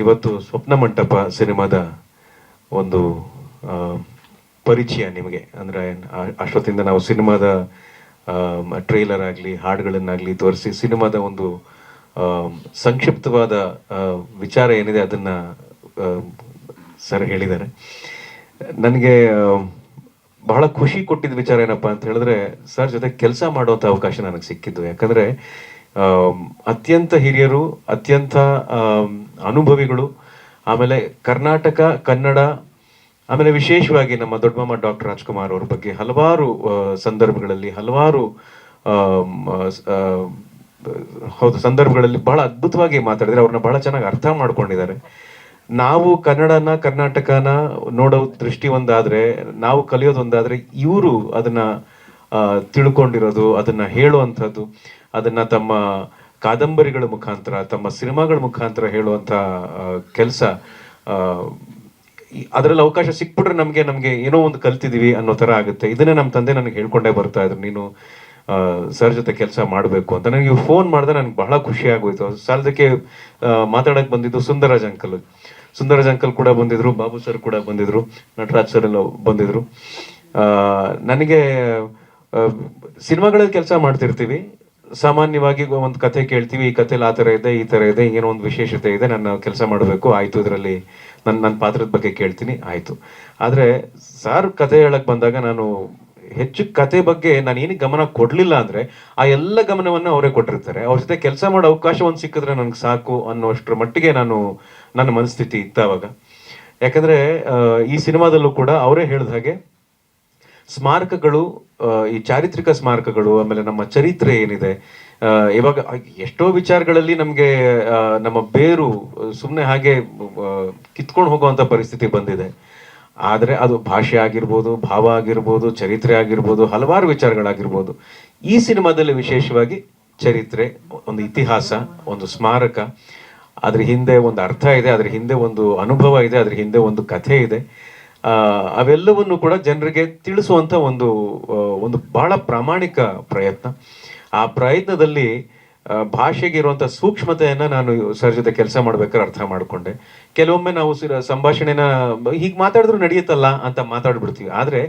ಇವತ್ತು ಸ್ವಪ್ನ ಮಂಟಪ ಸಿನಿಮಾದ ಒಂದು ಪರಿಚಯ ನಿಮಗೆ. ಅಂದರೆ ಅಷ್ಟೊತ್ತಿಂದ ನಾವು ಸಿನಿಮಾದ ಟ್ರೈಲರ್ ಆಗಲಿ ಹಾಡುಗಳನ್ನಾಗಲಿ ತೋರಿಸಿ ಸಿನಿಮಾದ ಒಂದು ಸಂಕ್ಷಿಪ್ತವಾದ ವಿಚಾರ ಏನಿದೆ ಅದನ್ನು ಸರ್ ಹೇಳಿದ್ದಾರೆ. ನನಗೆ ಬಹಳ ಖುಷಿ ಕೊಟ್ಟಿದ್ದ ವಿಚಾರ ಏನಪ್ಪ ಅಂತ ಹೇಳಿದ್ರೆ, ಸರ್ ಜೊತೆ ಕೆಲಸ ಮಾಡುವಂಥ ಅವಕಾಶ ನನಗೆ ಸಿಕ್ಕಿದ್ದು. ಯಾಕಂದರೆ ಅತ್ಯಂತ ಹಿರಿಯರು, ಅತ್ಯಂತ ಅನುಭವಿಗಳು, ಆಮೇಲೆ ಕರ್ನಾಟಕ ಕನ್ನಡ, ಆಮೇಲೆ ವಿಶೇಷವಾಗಿ ನಮ್ಮ ದೊಡ್ಡ ಮಾಮ ಡಾಕ್ಟರ್ ರಾಜ್ಕುಮಾರ್ ಅವ್ರ ಬಗ್ಗೆ ಹಲವಾರು ಸಂದರ್ಭಗಳಲ್ಲಿ ಸಂದರ್ಭಗಳಲ್ಲಿ ಬಹಳ ಅದ್ಭುತವಾಗಿ ಮಾತಾಡಿದ್ರೆ, ಅವ್ರನ್ನ ಬಹಳ ಚೆನ್ನಾಗಿ ಅರ್ಥ ಮಾಡ್ಕೊಂಡಿದ್ದಾರೆ. ನಾವು ಕರ್ನಾಟಕನ ನೋಡೋ ದೃಷ್ಟಿ ಒಂದಾದ್ರೆ, ನಾವು ಕಲಿಯೋದೊಂದಾದ್ರೆ, ಇವರು ಅದನ್ನ ತಿಳ್ಕೊಂಡಿರೋದು, ಅದನ್ನ ಹೇಳುವಂಥದ್ದು, ಅದನ್ನ ತಮ್ಮ ಕಾದಂಬರಿಗಳ ಮುಖಾಂತರ, ತಮ್ಮ ಸಿನಿಮಾಗಳ ಮುಖಾಂತರ ಹೇಳುವಂಥ ಕೆಲಸ, ಅದರಲ್ಲಿ ಅವಕಾಶ ಸಿಕ್ಬಿಟ್ರೆ ನಮಗೆ ಏನೋ ಒಂದು ಕಲ್ತಿದೀವಿ ಅನ್ನೋ ಥರ ಆಗುತ್ತೆ. ಇದನ್ನೇ ನಮ್ಮ ತಂದೆ ನನಗೆ ಹೇಳ್ಕೊಂಡೇ ಬರ್ತಾ ಇದ್ರು, ನೀನು ಸರ್ ಜೊತೆ ಕೆಲಸ ಮಾಡಬೇಕು ಅಂತ. ನನಗೆ ಫೋನ್ ಮಾಡಿದ್ರೆ ನನಗೆ ಬಹಳ ಖುಷಿ ಆಗೋಯ್ತು. ಸಾಲದಕ್ಕೆ ಮಾತಾಡಕ್ಕೆ ಬಂದಿದ್ದು ಸುಂದರರಾಜ್ ಅಂಕಲ್ ಕೂಡ ಬಂದಿದ್ರು, ಬಾಬು ಸರ್ ಕೂಡ ಬಂದಿದ್ರು, ನಟರಾಜ್ ಸರ್ ಎಲ್ಲ ಬಂದಿದ್ರು. ನನಗೆ ಸಿನಿಮಾಗಳಲ್ಲಿ ಕೆಲಸ ಮಾಡ್ತಿರ್ತೀವಿ, ಸಾಮಾನ್ಯವಾಗಿ ಒಂದು ಕತೆ ಕೇಳ್ತೀವಿ, ಈ ಕಥೆಲಿ ಆ ಥರ ಇದೆ, ಈ ಥರ ಇದೆ, ಏನೋ ಒಂದು ವಿಶೇಷತೆ ಇದೆ, ನಾನು ಕೆಲಸ ಮಾಡಬೇಕು, ಆಯಿತು, ಇದರಲ್ಲಿ ನನ್ನ ಪಾತ್ರದ ಬಗ್ಗೆ ಕೇಳ್ತೀನಿ, ಆಯಿತು. ಆದರೆ ಸಾರ್ ಕತೆ ಹೇಳಕ್ಕೆ ಬಂದಾಗ ನಾನು ಹೆಚ್ಚು ಕತೆ ಬಗ್ಗೆ ನಾನು ಏನಕ್ಕೆ ಗಮನ ಕೊಡಲಿಲ್ಲ ಅಂದರೆ, ಆ ಎಲ್ಲ ಗಮನವನ್ನು ಅವರೇ ಕೊಟ್ಟಿರ್ತಾರೆ. ಅವ್ರ ಜೊತೆ ಕೆಲಸ ಮಾಡೋ ಅವಕಾಶ ಒಂದು ಸಿಕ್ಕಿದ್ರೆ ನನಗೆ ಸಾಕು ಅನ್ನೋಷ್ಟರ ಮಟ್ಟಿಗೆ ನನ್ನ ಮನಸ್ಥಿತಿ ಇತ್ತು ಅವಾಗ. ಯಾಕಂದರೆ ಈ ಸಿನಿಮಾದಲ್ಲೂ ಕೂಡ ಅವರೇ ಹೇಳಿದ ಹಾಗೆ ಸ್ಮಾರಕಗಳು, ಈ ಚಾರಿತ್ರಿಕ ಸ್ಮಾರಕಗಳು, ಆಮೇಲೆ ನಮ್ಮ ಚರಿತ್ರೆ ಏನಿದೆ, ಇವಾಗ ಎಷ್ಟೋ ವಿಚಾರಗಳಲ್ಲಿ ನಮಗೆ ನಮ್ಮ ಬೇರು ಸುಮ್ಮನೆ ಹಾಗೆ ಕಿತ್ಕೊಂಡು ಹೋಗುವಂಥ ಪರಿಸ್ಥಿತಿ ಬಂದಿದೆ. ಆದರೆ ಅದು ಭಾಷೆ ಆಗಿರ್ಬೋದು, ಭಾವ ಆಗಿರ್ಬೋದು, ಚರಿತ್ರೆ ಆಗಿರ್ಬೋದು, ಹಲವಾರು ವಿಚಾರಗಳಾಗಿರ್ಬೋದು. ಈ ಸಿನಿಮಾದಲ್ಲಿ ವಿಶೇಷವಾಗಿ ಚರಿತ್ರೆ, ಒಂದು ಇತಿಹಾಸ, ಒಂದು ಸ್ಮಾರಕ, ಅದ್ರ ಹಿಂದೆ ಒಂದು ಅರ್ಥ ಇದೆ, ಅದ್ರ ಹಿಂದೆ ಒಂದು ಅನುಭವ ಇದೆ, ಅದ್ರ ಹಿಂದೆ ಒಂದು ಕಥೆ ಇದೆ. ಅವೆಲ್ಲವನ್ನು ಕೂಡ ಜನರಿಗೆ ತಿಳಿಸುವಂಥ ಒಂದು ಬಹಳ ಪ್ರಾಮಾಣಿಕ ಪ್ರಯತ್ನ. ಆ ಪ್ರಯತ್ನದಲ್ಲಿ ಭಾಷೆಗೆ ಇರುವಂಥ ಸೂಕ್ಷ್ಮತೆಯನ್ನು ನಾನು ಸರ್ ಜೊತೆ ಕೆಲಸ ಮಾಡ್ಬೇಕಾದ್ರೆ ಅರ್ಥ ಮಾಡಿಕೊಂಡೆ. ಕೆಲವೊಮ್ಮೆ ನಾವು ಸಂಭಾಷಣೆನ ಹೀಗೆ ಮಾತಾಡಿದ್ರು ನಡೆಯುತ್ತಲ್ಲ ಅಂತ ಮಾತಾಡ್ಬಿಡ್ತೀವಿ, ಆದರೆ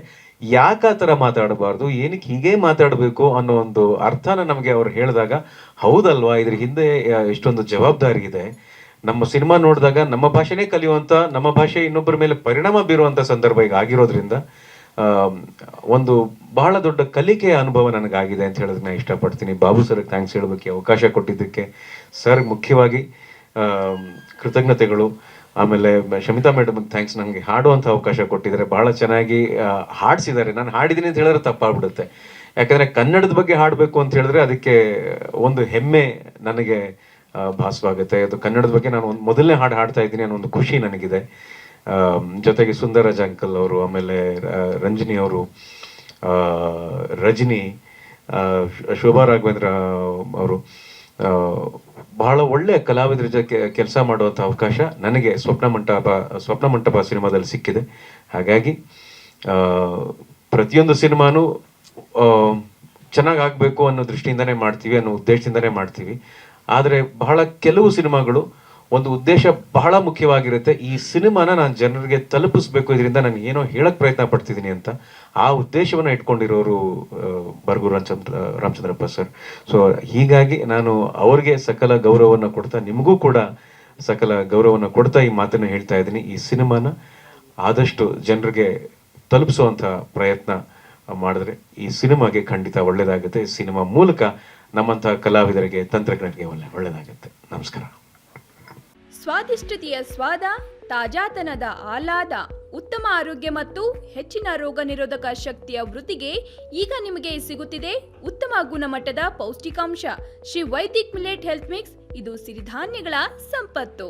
ಯಾಕೆ ಆ ಥರ ಮಾತಾಡಬಾರ್ದು, ಏನಕ್ಕೆ ಹೀಗೆ ಮಾತಾಡಬೇಕು ಅನ್ನೋ ಒಂದು ಅರ್ಥನ ನಮಗೆ ಅವ್ರು ಹೇಳಿದಾಗ, ಹೌದಲ್ವಾ, ಇದ್ರ ಹಿಂದೆ ಎಷ್ಟೊಂದು ಜವಾಬ್ದಾರಿ ಇದೆ. ನಮ್ಮ ಸಿನಿಮಾ ನೋಡಿದಾಗ ನಮ್ಮ ಭಾಷೆನೇ ಕಲಿಯುವಂಥ, ನಮ್ಮ ಭಾಷೆ ಇನ್ನೊಬ್ಬರ ಮೇಲೆ ಪರಿಣಾಮ ಬೀರುವಂಥ ಸಂದರ್ಭ ಈಗ ಆಗಿರೋದ್ರಿಂದ ಒಂದು ಬಹಳ ದೊಡ್ಡ ಕಲಿಕೆಯ ಅನುಭವ ನನಗಾಗಿದೆ ಅಂತ ಹೇಳೋದಕ್ಕೆ ನಾನು ಇಷ್ಟಪಡ್ತೀನಿ. ಬಾಬು ಸರ್ಗೆ ಥ್ಯಾಂಕ್ಸ್ ಹೇಳೋದಕ್ಕೆ, ಅವಕಾಶ ಕೊಟ್ಟಿದ್ದಕ್ಕೆ ಸರ್ ಮುಖ್ಯವಾಗಿ ಕೃತಜ್ಞತೆಗಳು. ಆಮೇಲೆ ಶಮಿತಾ ಮೇಡಮ್ಗೆ ಥ್ಯಾಂಕ್ಸ್, ನನಗೆ ಹಾಡುವಂಥ ಅವಕಾಶ ಕೊಟ್ಟಿದ್ದಾರೆ, ಬಹಳ ಚೆನ್ನಾಗಿ ಹಾಡಿಸಿದ್ದಾರೆ. ನಾನು ಹಾಡಿದ್ದೀನಿ ಅಂತ ಹೇಳಿದ್ರೆ ತಪ್ಪಾಗ್ಬಿಡುತ್ತೆ, ಯಾಕಂದರೆ ಕನ್ನಡದ ಬಗ್ಗೆ ಹಾಡಬೇಕು ಅಂತ ಹೇಳಿದ್ರೆ ಅದಕ್ಕೆ ಒಂದು ಹೆಮ್ಮೆ ನನಗೆ ಭಾಸವಾಗುತ್ತೆ. ಅದು ಕನ್ನಡದ ಬಗ್ಗೆ ನಾನು ಒಂದು ಮೊದಲನೇ ಹಾಡು ಹಾಡ್ತಾ ಇದ್ದೀನಿ ಅನ್ನೋ ಒಂದು ಖುಷಿ ನನಗಿದೆ. ಜೊತೆಗೆ ಸುಂದರರಾಜ್ ಅಂಕಲ್ ಅವರು, ಆಮೇಲೆ ರಂಜನಿ ಅವರು, ರಜನಿ, ಶೋಭಾ ರಾಘವೇಂದ್ರ ಅವರು, ಬಹಳ ಒಳ್ಳೆಯ ಕಲಾವಿದರ ಜೊತೆ ಕೆಲಸ ಮಾಡುವಂಥ ಅವಕಾಶ ನನಗೆ ಸ್ವಪ್ನ ಮಂಟಪ ಸಿನಿಮಾದಲ್ಲಿ ಸಿಕ್ಕಿದೆ. ಹಾಗಾಗಿ ಪ್ರತಿಯೊಂದು ಸಿನಿಮಾನು ಚೆನ್ನಾಗಾಗಬೇಕು ಅನ್ನೋ ದೃಷ್ಟಿಯಿಂದನೇ ಮಾಡ್ತೀವಿ, ಅನ್ನೋ ಉದ್ದೇಶದಿಂದನೇ ಮಾಡ್ತೀವಿ. ಆದರೆ ಬಹಳ ಕೆಲವು ಸಿನಿಮಾಗಳು ಒಂದು ಉದ್ದೇಶ ಬಹಳ ಮುಖ್ಯವಾಗಿರುತ್ತೆ, ಈ ಸಿನಿಮಾನ ನಾನು ಜನರಿಗೆ ತಲುಪಿಸ್ಬೇಕು, ಇದರಿಂದ ನಾನು ಏನೋ ಹೇಳಕ್ ಪ್ರಯತ್ನ ಪಡ್ತಿದ್ದೀನಿ ಅಂತ. ಆ ಉದ್ದೇಶವನ್ನು ಇಟ್ಕೊಂಡಿರೋರು ಬರಗೂರು ರಾಮಚಂದ್ರಪ್ಪ ಸರ್. ಸೊ ಹೀಗಾಗಿ ನಾನು ಅವ್ರಿಗೆ ಸಕಲ ಗೌರವವನ್ನು ಕೊಡ್ತಾ, ನಿಮಗೂ ಕೂಡ ಸಕಲ ಗೌರವವನ್ನು ಕೊಡ್ತಾ ಈ ಮಾತನ್ನು ಹೇಳ್ತಾ ಇದ್ದೀನಿ. ಈ ಸಿನಿಮಾನ ಆದಷ್ಟು ಜನರಿಗೆ ತಲುಪಿಸುವಂಥ ಪ್ರಯತ್ನ ಮಾಡಿದ್ರೆ ಈ ಸಿನಿಮಾಗೆ ಖಂಡಿತ ಒಳ್ಳೇದಾಗುತ್ತೆ. ಈ ಸಿನಿಮಾ ಮೂಲಕ ನಮ್ಮಂತಹ ಕಲಾವಿದರಿಗೆ, ತಂತ್ರಜ್ಞರಿಗೆ ಒಳ್ಳೆಯದಾಗುತ್ತೆ. ನಮಸ್ಕಾರ. ಸ್ವಾದಿಷ್ಟತೆಯ ಸ್ವಾದ, ತಾಜಾತನದ ಆಹ್ಲಾದ, ಉತ್ತಮ ಆರೋಗ್ಯ ಮತ್ತು ಹೆಚ್ಚಿನ ರೋಗ ನಿರೋಧಕ ಶಕ್ತಿಯ ವೃದ್ಧಿಗೆ ಈಗ ನಿಮಗೆ ಸಿಗುತ್ತಿದೆ ಉತ್ತಮ ಗುಣಮಟ್ಟದ ಪೌಷ್ಟಿಕಾಂಶ Shri Vaidik millet health mix. ಇದು ಸಿರಿಧಾನ್ಯಗಳ ಸಂಪತ್ತು.